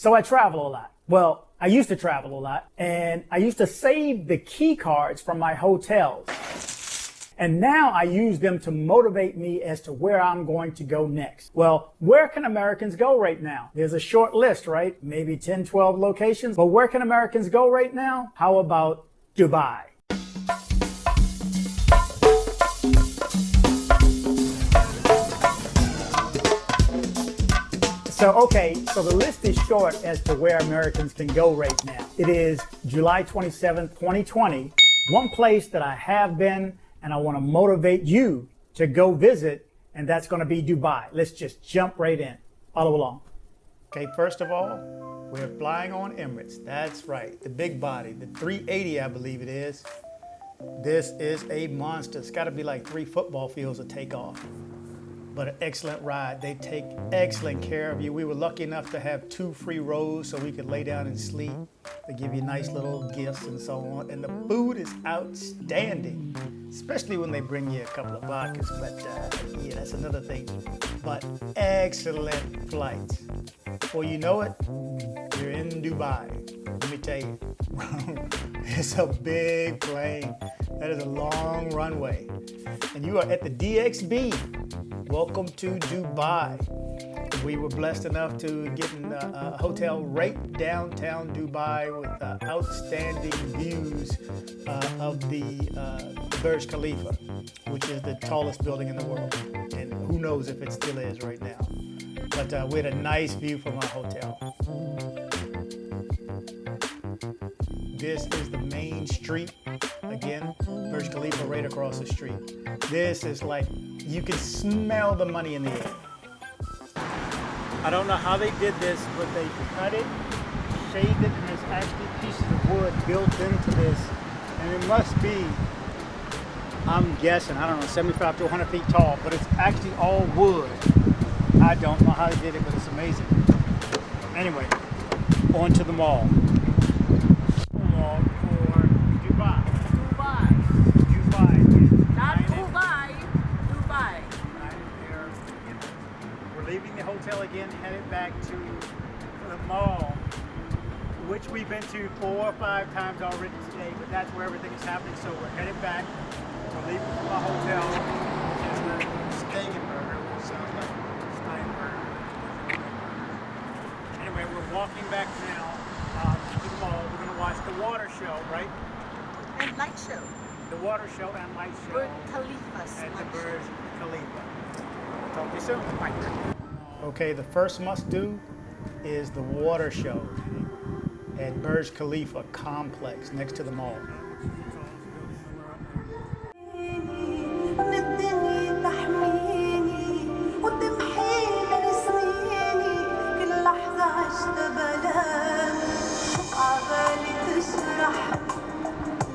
So I travel a lot. Well, I used to travel a lot, and I used to save the key cards from my hotels. And now I use them to motivate me as to where I'm going to go next. Well, where can Americans go right now? There's a short list, right? Maybe 10, 12 locations. But where can Americans go right now? How about Dubai? So the list is short as to where Americans can go right now. It is July 27th, 2020. One place that I have been and I want to motivate you to go visit, and that's going to be Dubai. Let's just jump right in. Follow along. Okay, first of all, we're flying on Emirates. That's right, the big body, the 380, I believe it is. This is a monster. It's got to be like 3 football fields to take off. But an excellent ride. They take excellent care of you. We were lucky enough to have 2 free rows so we could lay down and sleep. They give you nice little gifts and so on. And the food is outstanding, especially when they bring you a couple of vodkas. But yeah, that's another thing. But excellent flights. Before you know it, you're in Dubai. Let me tell you, it's a big plane. That is a long runway. And you are at the DXB. Welcome to Dubai. We were blessed enough to get in a hotel right downtown Dubai with outstanding views of the Burj Khalifa, which is the tallest building in the world. And who knows if it still is right now. But we had a nice view from our hotel. This is the main street. Again, Burj Khalifa right across the street. This is like, you can smell the money in the air. I don't know how they did this, but they cut it, shaved it, and there's actually pieces of wood built into this. And it must be, I'm guessing, I don't know, 75 to 100 feet tall, but it's actually all wood. I don't know how they did it, but it's amazing. Anyway, on to the mall. Mall for Dubai. Not Dubai. Dubai. We're leaving the hotel again, headed back to the mall, which we've been to 4 or 5 times already today, but that's where everything is happening. So we're headed back. We're leaving from our hotel, which is the Stegenberger, which sounds like Steinberger. Anyway, we're walking back now to the mall. We're going to watch the water show, right? And light show. The water show and light show. Burj Khalifa's At the light Burj show. Khalifa. Talk to you soon. Bye. Okay, the first must-do is the water show at Burj Khalifa complex next to the mall.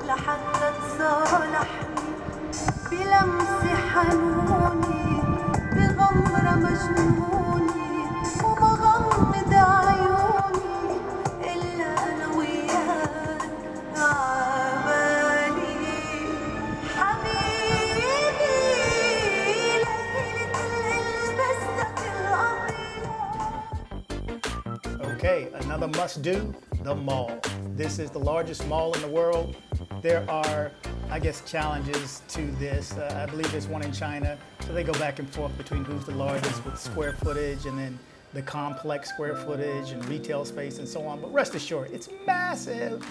لحتى تصالحني بلمس حنوني بغمرة مجنوني وبغمض عيوني إلا أنا وياك عبالي حبيبي ليلة لبستك الأبيض. Okay, another must-do, the mall. This is the largest mall in the world. There are, I guess, challenges to this. I believe there's one in China. So they go back and forth between who's the largest with square footage and then the complex square footage and retail space and so on. But rest assured, it's massive,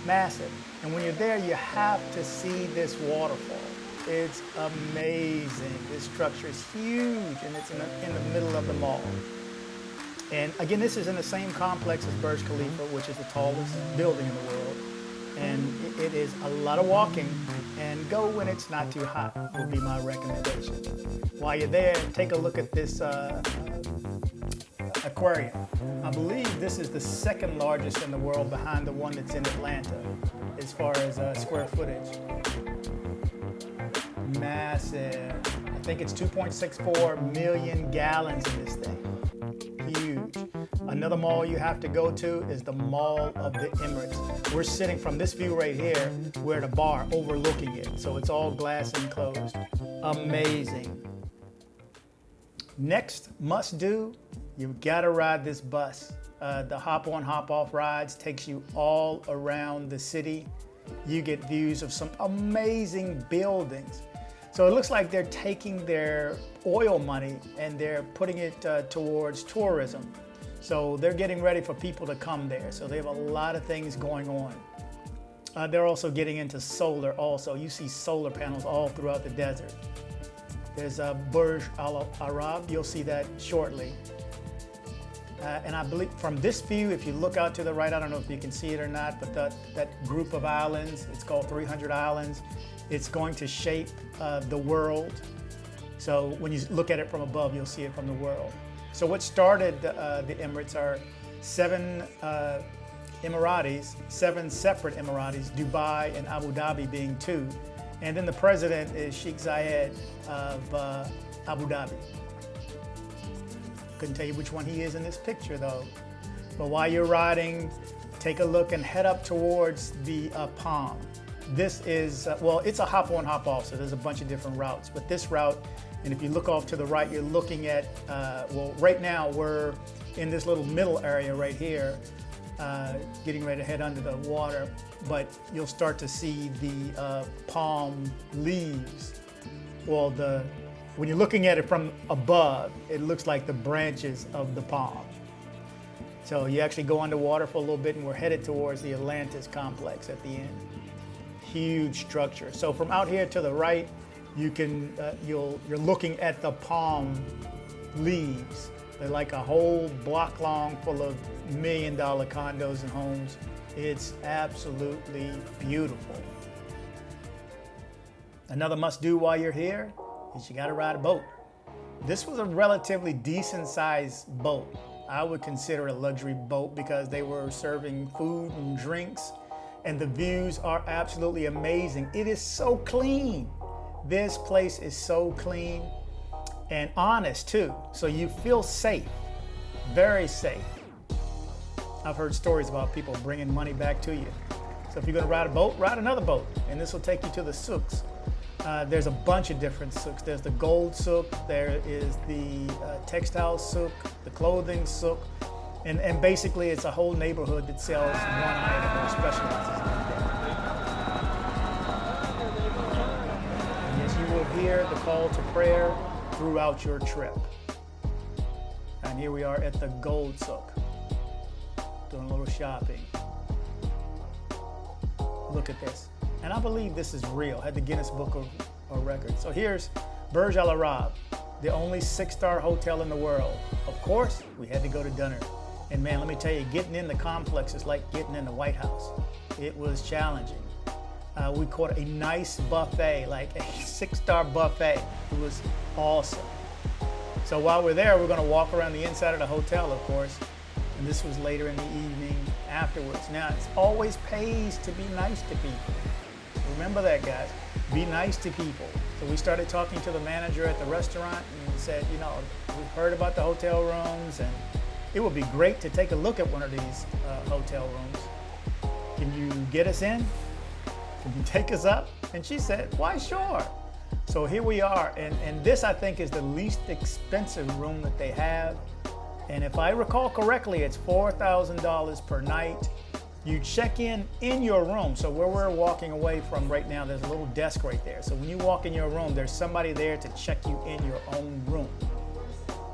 massive. And when you're there, you have to see this waterfall. It's amazing. This structure is huge and it's in the middle of the mall. And again, this is in the same complex as Burj Khalifa, which is the tallest building in the world. And it is a lot of walking, and go when it's not too hot would be my recommendation. While you're there, take a look at this aquarium. I believe this is the second largest in the world behind the one that's in Atlanta as far as square footage. Massive. I think it's 2.64 million gallons in this thing. Huge. Another mall you have to go to is the Mall of the Emirates. We're sitting from this view right here. We're at a bar overlooking it. So it's all glass enclosed. Amazing. Next must do, you've got to ride this bus. The hop-on, hop-off rides takes you all around the city. You get views of some amazing buildings. So it looks like they're taking their oil money and they're putting it towards tourism. So they're getting ready for people to come there. So they have a lot of things going on. They're also getting into solar also. You see solar panels all throughout the desert. There's Burj al Arab, you'll see that shortly. And I believe from this view, if you look out to the right, I don't know if you can see it or not, but that group of islands, it's called 300 Islands. It's going to shape the world. So when you look at it from above, you'll see it from the world. So what started the Emirates are seven separate Emiratis, Dubai and Abu Dhabi being two. And then the president is Sheikh Zayed of Abu Dhabi. Couldn't tell you which one he is in this picture though. But while you're riding, take a look and head up towards the Palm. This is, well, it's a hop on, hop off, so there's a bunch of different routes. But this route, and if you look off to the right, you're looking at, well, right now we're in this little middle area right here, getting ready to head under the water, but you'll start to see the palm leaves. Well, when you're looking at it from above, it looks like the branches of the palm. So you actually go underwater for a little bit and we're headed towards the Atlantis complex at the end. Huge structure. So from out here to the right, you can, you're looking at the palm leaves. They're like a whole block long full of $1 million condos and homes. It's absolutely beautiful. Another must-do while you're here is you gotta ride a boat. This was a relatively decent sized boat. I would consider it a luxury boat because they were serving food and drinks, and the views are absolutely amazing. It is so clean. This place is so clean and honest too. So you feel safe, very safe. I've heard stories about people bringing money back to you. So if you're gonna ride a boat, ride another boat. And this will take you to the souks. There's a bunch of different souks. There's the gold souk, there is the textile souk, the clothing souk, and basically it's a whole neighborhood that sells one item or specializes in that. And yes, you will hear the call to prayer throughout your trip. And here we are at the gold souk, doing a little shopping. Look at this. And I believe this is real, had the Guinness Book of Records. So here's Burj al Arab, the only 6-star hotel in the world. Of course, we had to go to dinner. And man, let me tell you, getting in the complex is like getting in the White House. It was challenging. We caught a nice buffet, like a 6-star buffet. It was awesome. So while we're there, we're gonna walk around the inside of the hotel, of course. And this was later in the evening afterwards. Now, it always pays to be nice to people. Remember that, guys. Be nice to people. So we started talking to the manager at the restaurant and said, you know, we've heard about the hotel rooms and it would be great to take a look at one of these hotel rooms. Can you get us in? Can you take us up? And she said, why, sure. So here we are. And this, I think, is the least expensive room that they have. And if I recall correctly, it's $4,000 per night. You check in your room. So where we're walking away from right now, there's a little desk right there. So when you walk in your room, there's somebody there to check you in your own room.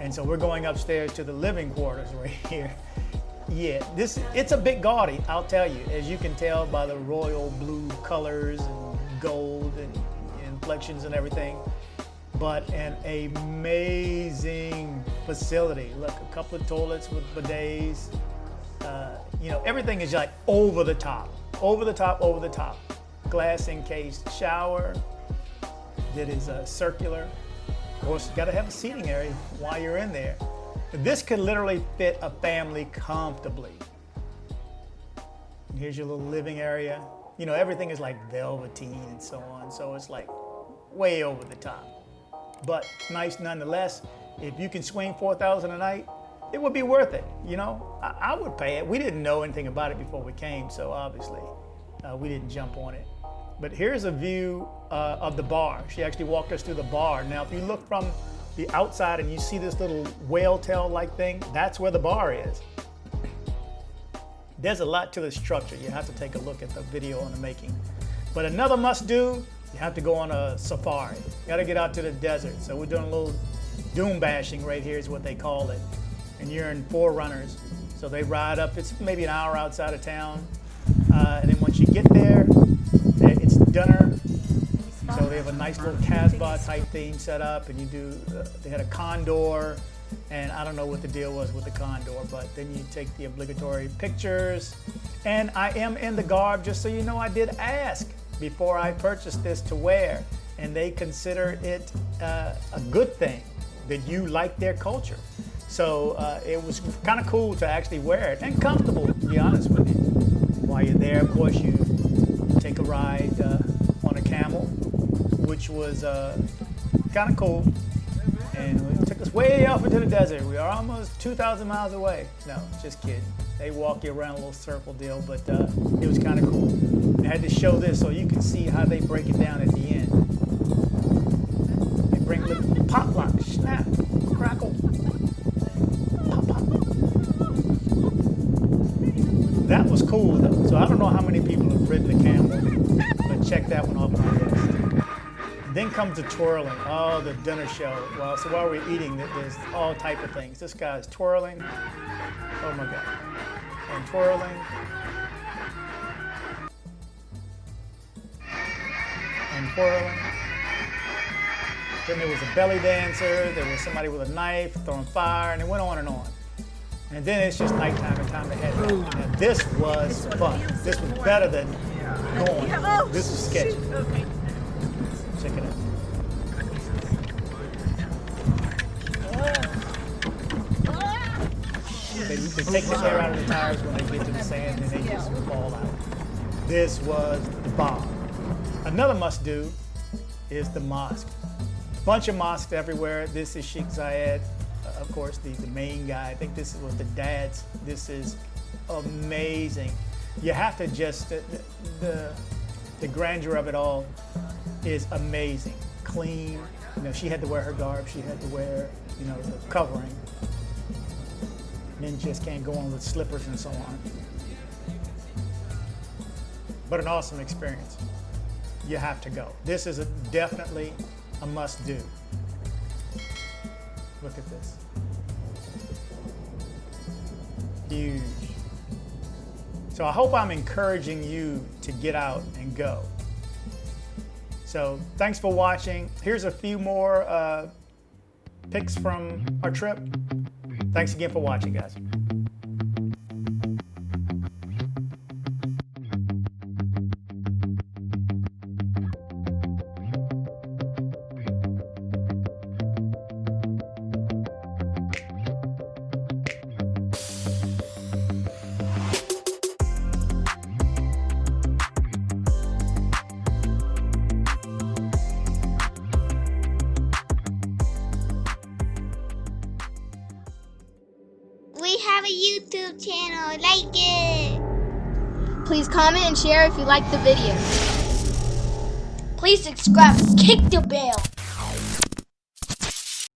And so we're going upstairs to the living quarters right here. Yeah, it's a bit gaudy, I'll tell you, as you can tell by the royal blue colors and gold and inflections and everything. But an amazing facility. Look, a couple of toilets with bidets. You know, everything is like over the top, over the top, over the top. Glass encased shower that is circular. Of course, you gotta have a seating area while you're in there. This could literally fit a family comfortably. And here's your little living area. You know, everything is like velveteen and so on. So it's like way over the top. But nice nonetheless. If you can swing $4,000 a night, it would be worth it. You know, I would pay it. We didn't know anything about it before we came, so obviously we didn't jump on it. But here's a view of the bar. She actually walked us through the bar. Now, if you look from the outside and you see this little whale tail-like thing, that's where the bar is. There's a lot to the structure. You have to take a look at the video on the making. But another must do, you have to go on a safari. You gotta get out to the desert. So we're doing a little dune bashing right here is what they call it. And you're in Forerunners. So they ride up, it's maybe an hour outside of town. And then once you get there, it's dinner. So they have a nice little Casbah type theme set up, and you do, they had a condor, and I don't know what the deal was with the condor, but then you take the obligatory pictures. And I am in the garb, just so you know, I did ask before I purchased this to wear, and they consider it a good thing that you like their culture. So it was kind of cool to actually wear it, and comfortable, to be honest with you. While you're there, of course, you take a ride on a camel, which was kind of cool. And it took us way off into the desert. We are almost 2,000 miles away. No, just kidding. They walk you around a little circle deal, but it was kind of cool. I had to show this so you can see how they break it down at the end. They bring little pop lock, snap, crackle, pop, pop. That was cool though. So I don't know how many people have ridden the camel, but check that one off my list. Then comes the twirling. Oh, the dinner show. Well, so while we're eating, there's all type of things. This guy's twirling. Oh my God. And twirling. And twirling. Then there was a belly dancer. There was somebody with a knife throwing fire, and it went on and on. And then it's just nighttime and time to head back. And this was fun. This was better than going. This was sketchy. Okay. Check it out. They take the air out of the tires when they get to the sand, and they just fall out. This was the bomb. Another must do is the mosque. Bunch of mosques everywhere. This is Sheikh Zayed, of course, the main guy. I think this was the dad's. This is amazing. You have to just, the grandeur of it all is amazing. Clean. You know, she had to wear her garb. She had to wear, you know, the covering. Men just can't go on with slippers and so on. But an awesome experience. You have to go. This is definitely a must do. Look at this. Huge. So I hope I'm encouraging you to get out and go. So thanks for watching. Here's a few more pics from our trip. Thanks again for watching, guys. We have a YouTube channel, like it! Please comment and share if you like the video. Please subscribe, kick the bell.